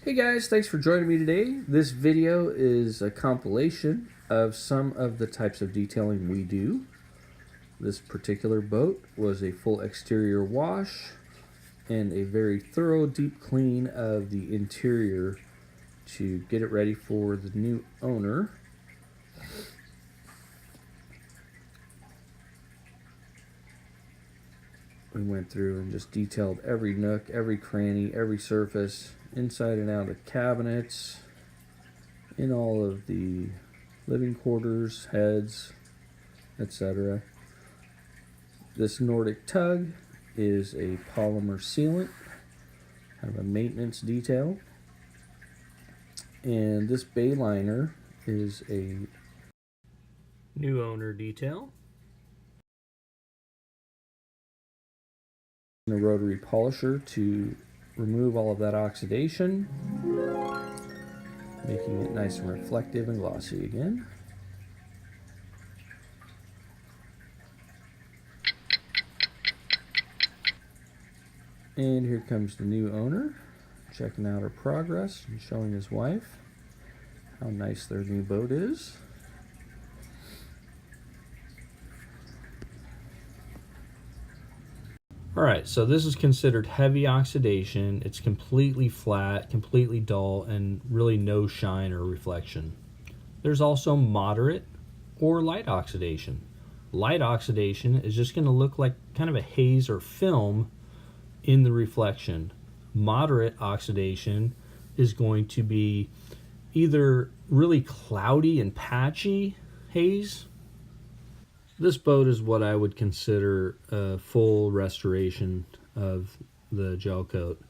Hey guys, thanks for joining me today. This video is a compilation of some of the types of detailing we do. This particular boat was a full exterior wash and a very thorough deep clean of the interior to get it ready for the new owner. We went through and just detailed every nook, every cranny, every surface, inside and out of cabinets, in all of the living quarters, heads, etc. This Nordic tug is a polymer sealant, kind of a maintenance detail. And this bay liner is a new owner detail. A rotary polisher to remove all of that oxidation, making it nice and reflective and glossy again. And here comes the new owner, checking out her progress and showing his wife how nice their new boat is. Alright, so this is considered heavy oxidation. It's completely flat, completely dull, and really no shine or reflection. There's also moderate or light oxidation. Light oxidation is just going to look like kind of a haze or film in the reflection. Moderate oxidation is going to be either really cloudy and patchy haze. This boat is what I would consider a full restoration of the gel coat.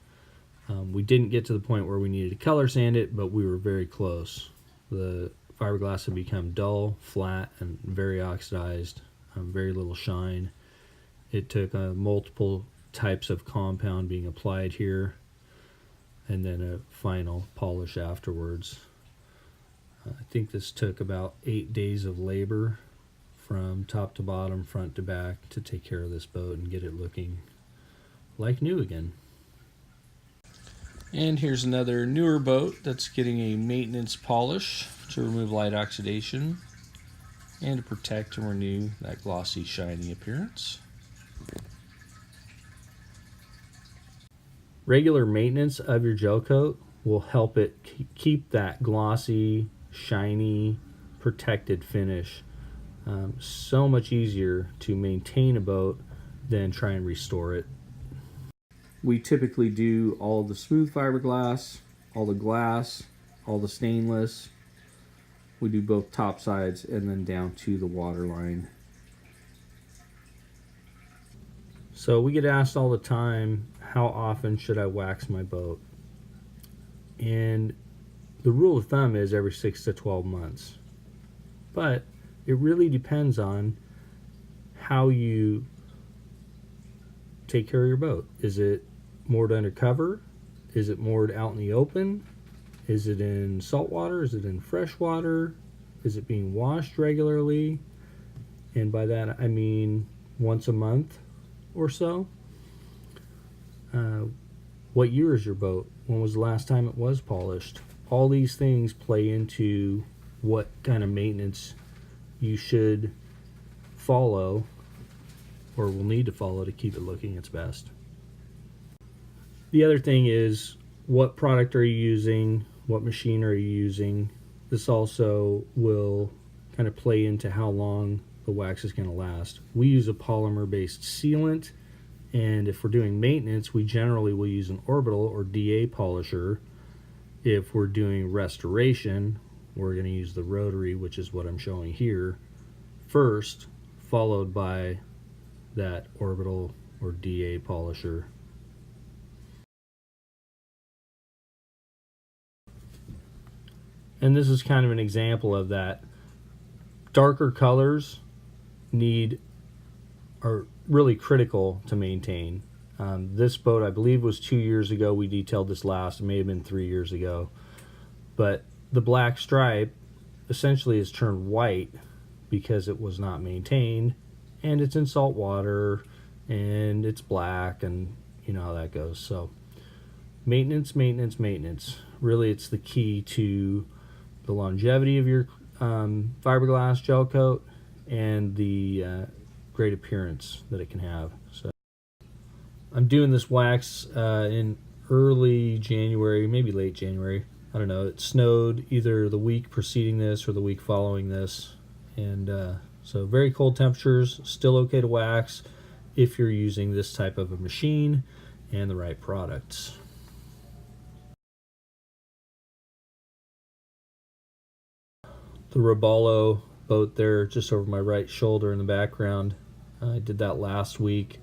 We didn't get to the point where we needed to color sand it, but we were very close. The fiberglass had become dull, flat, and very oxidized, very little shine. It took multiple types of compound being applied here, and then a final polish afterwards. I think this took about 8 days of labor from top to bottom, front to back, to take care of this boat and get it looking like new again. And here's another newer boat that's getting a maintenance polish to remove light oxidation and to protect and renew that glossy, shiny appearance. Regular maintenance of your gel coat will help it keep that glossy, shiny, protected finish. So much easier to maintain a boat than try and restore it. We typically do all the smooth fiberglass, all the glass, all the stainless. We do both top sides and then down to the waterline. So we get asked all the time, how often should I wax my boat? And the rule of thumb is every 6 to 12 months. But it really depends on how you take care of your boat. Is it moored undercover? Is it moored out in the open? Is it in salt water? Is it in fresh water? Is it being washed regularly? And by that I mean once a month or so. What year is your boat? When was the last time it was polished? All these things play into what kind of maintenance you should follow or will need to follow to keep it looking its best. The other thing is, what product are you using? What machine are you using? This also will kind of play into how long the wax is going to last. We use a polymer based sealant, and if we're doing maintenance, we generally will use an orbital or DA polisher. If we're doing restoration, we're going to use the rotary, which is what I'm showing here, first, followed by that orbital or DA polisher. And this is kind of an example of that. Darker colors are really critical to maintain. This boat, I believe, was 2 years ago. We detailed this last. It may have been 3 years ago. But the black stripe essentially is turned white because it was not maintained, and it's in salt water, and it's black, and you know how that goes. So Maintenance, maintenance, maintenance. Really, it's the key to the longevity of your fiberglass gel coat and the great appearance that it can have. So I'm doing this wax in early January, maybe late January. I don't know. It snowed either the week preceding this or the week following this. And so very cold temperatures, still okay to wax if you're using this type of a machine and the right products. The Robalo boat there just over my right shoulder in the background. I did that last week,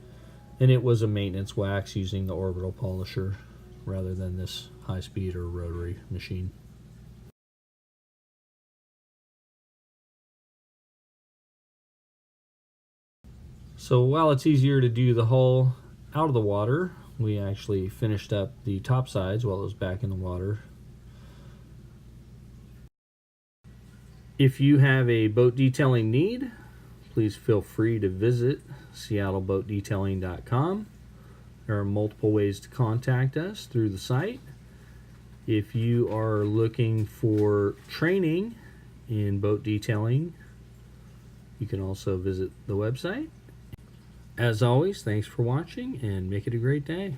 and it was a maintenance wax using the orbital polisher rather than this high-speed or rotary machine. So while it's easier to do the hull out of the water, we actually finished up the top sides while it was back in the water. If you have a boat detailing need, please feel free to visit seattleboatdetailing.com. There are multiple ways to contact us through the site. If you are looking for training in boat detailing, you can also visit the website. As always, thanks for watching and make it a great day.